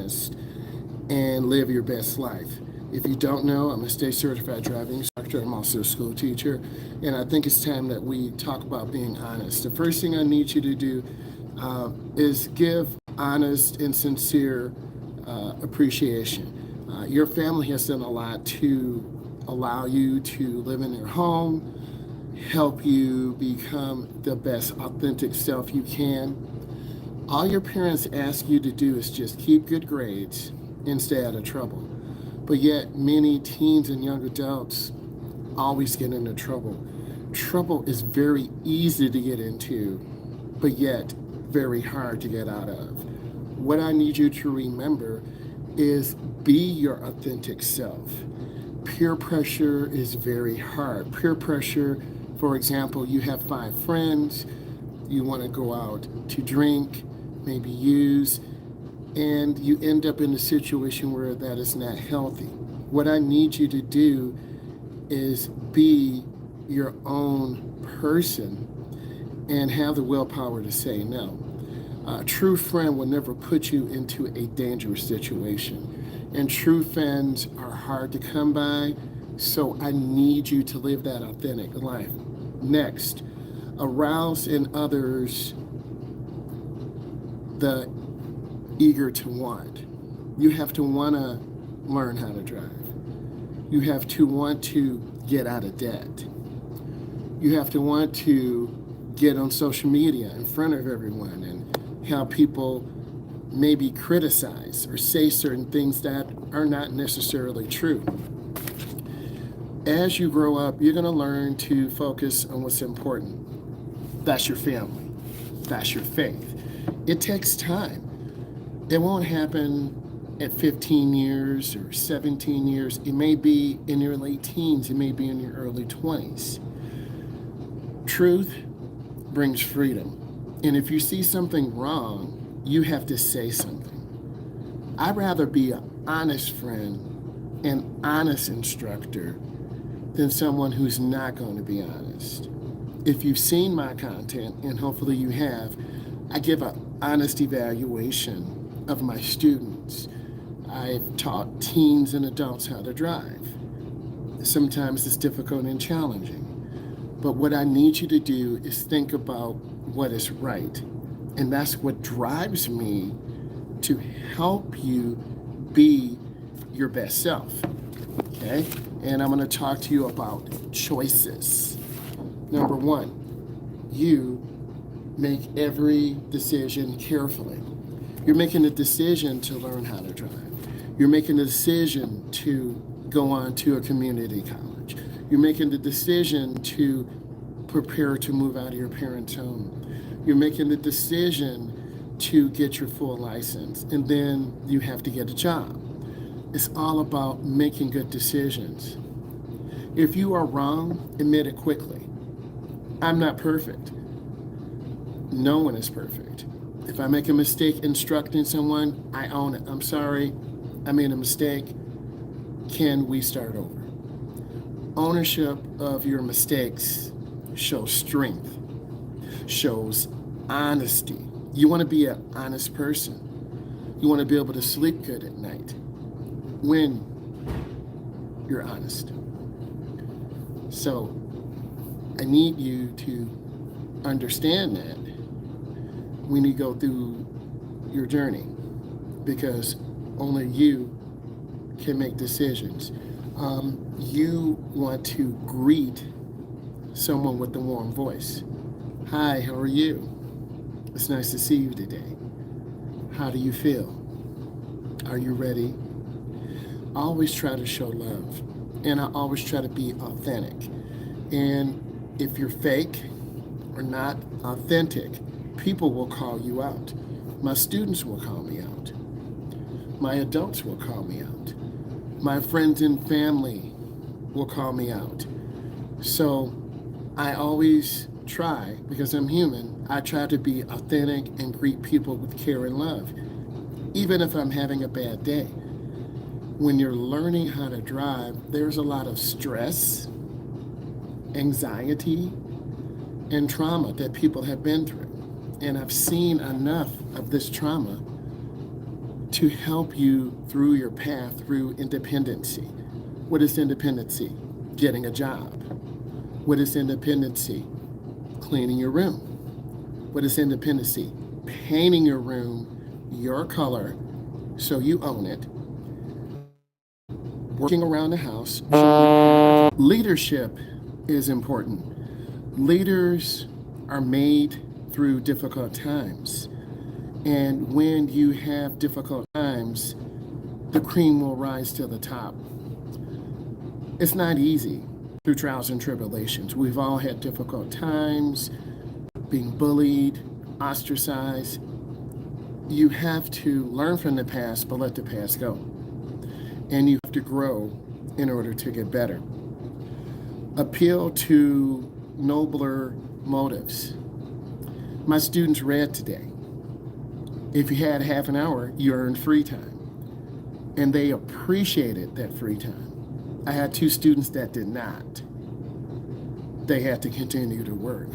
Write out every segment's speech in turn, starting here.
honest and live your best life. If you don't know, I'm a state certified driving instructor. I'm also a school teacher. And I think it's time that we talk about being honest. The first thing I need you to do is give honest and sincere appreciation. Your family has done a lot to allow you to live in their home, help you become the best authentic self you can. All your parents ask you to do is just keep good grades and stay out of trouble. But yet many teens and young adults always get into trouble. Trouble is very easy to get into, but yet very hard to get out of. What I need you to remember is be your authentic self. Peer pressure is very hard. Peer pressure, for example, you have 5 friends, you want to go out to drink, maybe use, and you end up in a situation where that is not healthy. What I need you to do is be your own person and have the willpower to say no. A true friend will never put you into a dangerous situation. And true friends are hard to come by, so I need you to live that authentic life. Next, arouse in others the eager to want. You have to want to learn how to drive. You have to want to get out of debt. You have to want to get on social media in front of everyone and have people maybe criticize or say certain things that are not necessarily true. As you grow up, you're going to learn to focus on what's important. That's your family. That's your faith. It takes time. It won't happen at 15 years or 17 years. It may be in your late teens. It may be in your early 20s. Truth brings freedom. And if you see something wrong, you have to say something. I'd rather be an honest friend, an honest instructor, than someone who's not going to be honest. If you've seen my content, and hopefully you have, I give an honest evaluation of my students. I've taught teens and adults how to drive. Sometimes it's difficult and challenging. But what I need you to do is think about what is right. And that's what drives me to help you be your best self. Okay? And I'm going to talk to you about choices. Number 1, you make every decision carefully. You're making a decision to learn how to drive. You're making a decision to go on to a community college. You're making the decision to prepare to move out of your parents' home. You're making the decision to get your full license, and then you have to get a job. It's all about making good decisions. If you are wrong, admit it quickly. I'm not perfect. No one is perfect. If I make a mistake instructing someone, I own it. I'm sorry, I made a mistake. Can we start over? Ownership of your mistakes shows strength, shows honesty. You want to be an honest person. You want to be able to sleep good at night when you're honest. So I need you to understand that when you go through your journey, because only you can make decisions. You want to greet someone with a warm voice. Hi, how are you? It's nice to see you today. How do you feel? Are you ready? I always try to show love, and I always try to be authentic. And if you're fake or not authentic, people will call you out. My students will call me out. My adults will call me out. My friends and family will call me out. So I always try, because I'm human, I try to be authentic and greet people with care and love, even if I'm having a bad day. When you're learning how to drive, there's a lot of stress, anxiety, and trauma that people have been through. And I've seen enough of this trauma to help you through your path through independency. What is independency? Getting a job. What is independency? Cleaning your room. What is independency? Painting your room your color so you own it. Working around the house. Leadership is important. Leaders are made through difficult times. And when you have difficult times, the cream will rise to the top. It's not easy through trials and tribulations. We've all had difficult times, being bullied, ostracized. You have to learn from the past, but let the past go. And you have to grow in order to get better. Appeal to nobler motives. My students read today. If you had half an hour, you earned free time. And they appreciated that free time. I had 2 students that did not. They had to continue to work.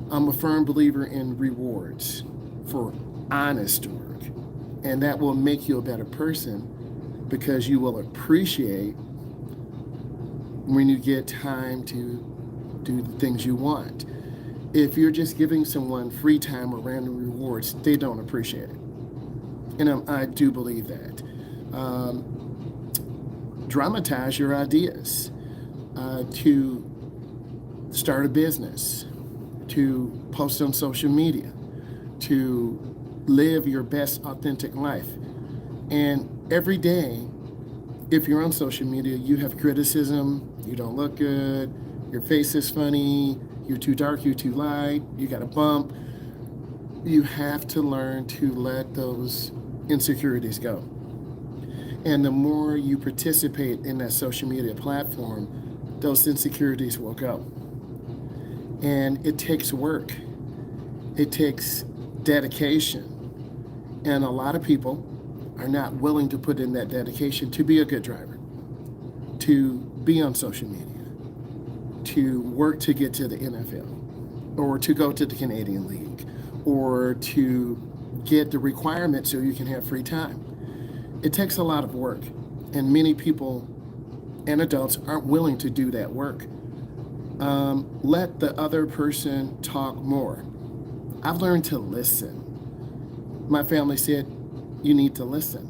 I'm a firm believer in rewards for honest work. And that will make you a better person because you will appreciate when you get time to do the things you want. If you're just giving someone free time or random rewards, they don't appreciate it. And I do believe that. Dramatize your ideas, to start a business, to post on social media, to live your best authentic life. And every day, if you're on social media, you have criticism, you don't look good, your face is funny, you're too dark, you're too light, you got a bump. You have to learn to let those insecurities go. And the more you participate in that social media platform, those insecurities will go. And it takes work. It takes dedication. And a lot of people are not willing to put in that dedication to be a good driver, to be on social media, to work to get to the NFL, or to go to the Canadian League, or to get the requirement so you can have free time. It takes a lot of work, and many people and adults aren't willing to do that work. Let the other person talk more. I've learned to listen. My family said, you need to listen.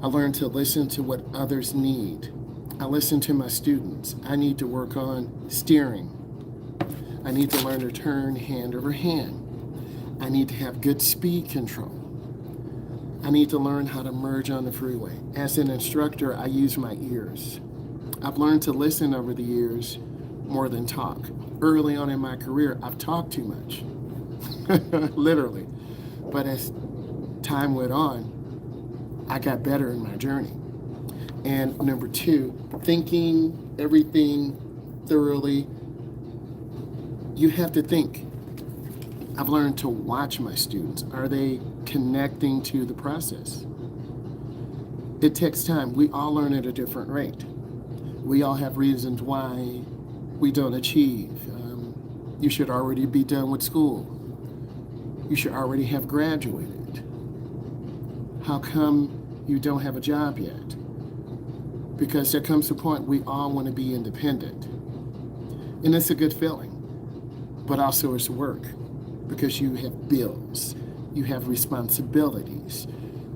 I learned to listen to what others need. I listen to my students. I need to work on steering. I need to learn to turn hand over hand. I need to have good speed control. I need to learn how to merge on the freeway. As an instructor, I use my ears. I've learned to listen over the years more than talk. Early on in my career, I've talked too much, literally. But as time went on, I got better in my journey. And number 2, thinking everything thoroughly. You have to think. I've learned to watch my students. Are they connecting to the process? It takes time. We all learn at a different rate. We all have reasons why we don't achieve. You should already be done with school. You should already have graduated. How come you don't have a job yet? Because there comes a point we all want to be independent. And it's a good feeling, but also it's work. Because you have bills, you have responsibilities.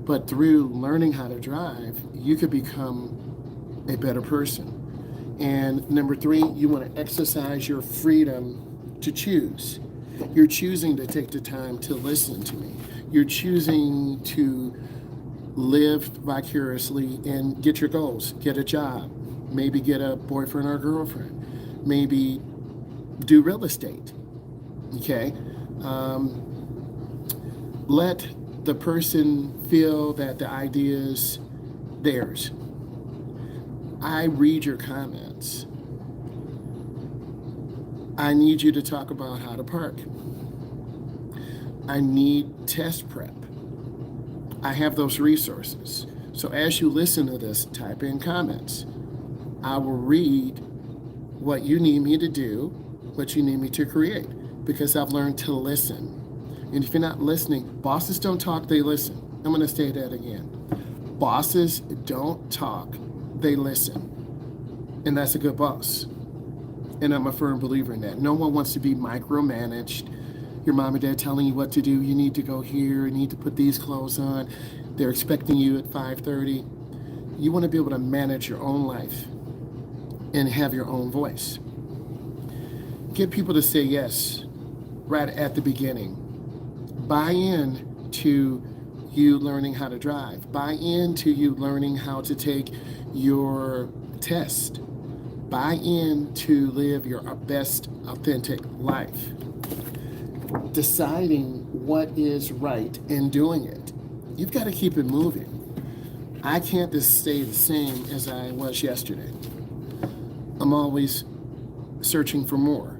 But through learning how to drive, you could become a better person. And number 3, you want to exercise your freedom to choose. You're choosing to take the time to listen to me. You're choosing to live vicariously and get your goals, get a job, maybe get a boyfriend or girlfriend, maybe do real estate, okay? Let the person feel that the idea is theirs. I read your comments. I need you to talk about how to park. I need test prep. I have those resources. So as you listen to this, type in comments. I will read what you need me to do, what you need me to create, because I've learned to listen. And if you're not listening, bosses don't talk, they listen. I'm going to say that again. Bosses don't talk, they listen. And that's a good boss. And I'm a firm believer in that. No one wants to be micromanaged. Your mom and dad telling you what to do. You need to go here. You need to put these clothes on. They're expecting you at 5:30. You want to be able to manage your own life and have your own voice. Get people to say yes right at the beginning. Buy in to you learning how to drive. Buy into you learning how to take your test. Buy in to live your best authentic life. Deciding what is right and doing it. You've got to keep it moving. I can't just stay the same as I was yesterday. I'm always searching for more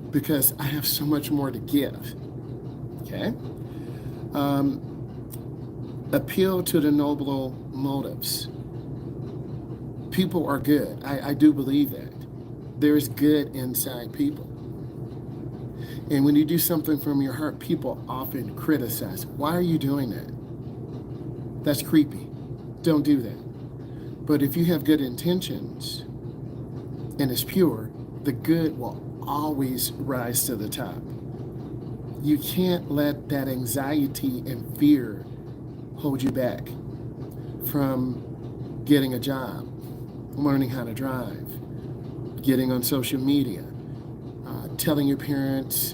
because I have so much more to give. Okay? Appeal to the noble motives. People are good. I do believe that. There is good inside people. And when you do something from your heart, people often criticize. Why are you doing that? That's creepy. Don't do that. But if you have good intentions and it's pure, the good will always rise to the top. You can't let that anxiety and fear hold you back from getting a job, learning how to drive, getting on social media, telling your parents,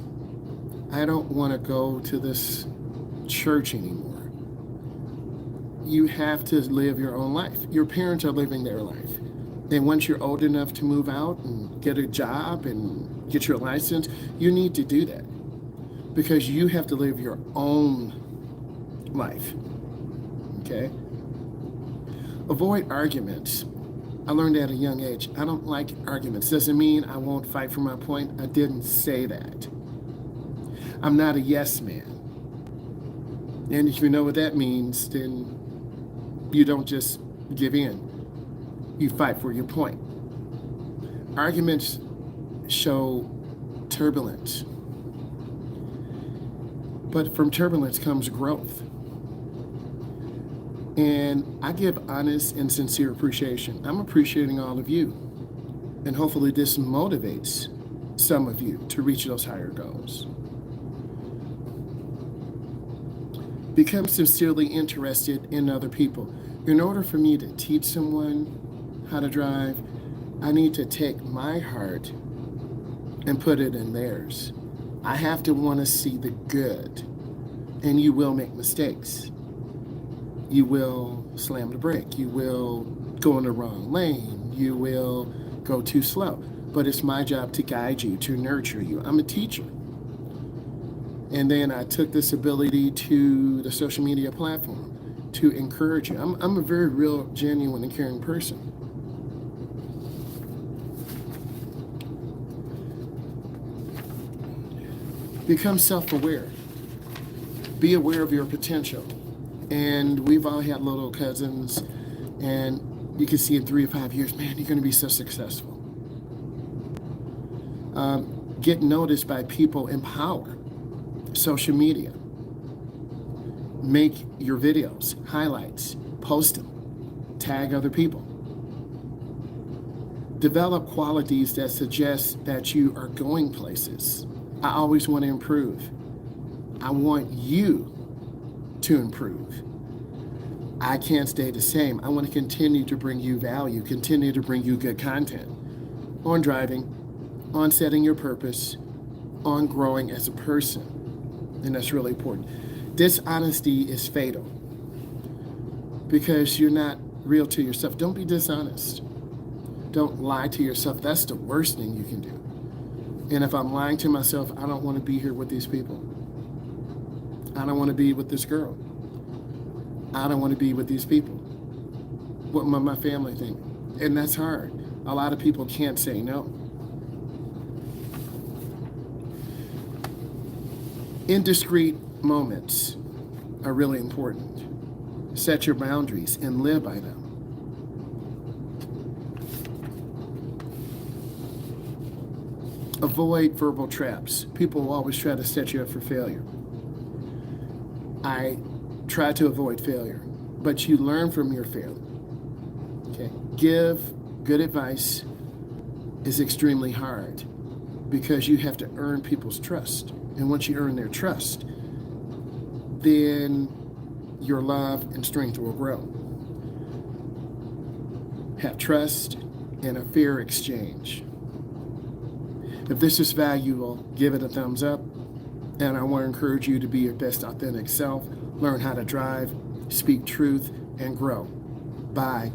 I don't want to go to this church anymore. You have to live your own life. Your parents are living their life. And once you're old enough to move out and get a job and get your license, you need to do that because you have to live your own life. Okay? Avoid arguments. I learned at a young age. I don't like arguments. Doesn't mean I won't fight for my point. I didn't say that. I'm not a yes man. And if you know what that means, then you don't just give in. You fight for your point. Arguments show turbulence. But from turbulence comes growth. And I give honest and sincere appreciation. I'm appreciating all of you. And hopefully this motivates some of you to reach those higher goals. Become sincerely interested in other people. In order for me to teach someone how to drive, I need to take my heart and put it in theirs. I have to want to see the good. And you will make mistakes. You will slam the brake. You will go in the wrong lane. You will go too slow. But it's my job to guide you, to nurture you. I'm a teacher. And then I took this ability to the social media platform to encourage you. I'm a very real, genuine, and caring person. Become self-aware. Be aware of your potential. And we've all had little cousins, and you can see in 3 or 5 years, man, you're going to be so successful. Get noticed by people in power. Social media. Make your videos, highlights, post them, tag other people. Develop qualities that suggest that you are going places. I always want to improve. I want you to improve. I can't stay the same. I want to continue to bring you value, continue to bring you good content on driving, on setting your purpose, on growing as a person. And that's really important. Dishonesty is fatal because you're not real to yourself. Don't be dishonest. Don't lie to yourself. That's the worst thing you can do. And if I'm lying to myself, I don't want to be here with these people. I don't want to be with this girl. I don't want to be with these people. What will my family think? And that's hard. A lot of people can't say no. Indiscreet moments are really important. Set your boundaries and live by them. Avoid verbal traps. People will always try to set you up for failure. I try to avoid failure, but you learn from your failure. Okay? Give good advice is extremely hard because you have to earn people's trust. And once you earn their trust, then your love and strength will grow. Have trust and a fair exchange. If this is valuable, give it a thumbs up. And I want to encourage you to be your best authentic self, learn how to drive, speak truth, and grow. Bye.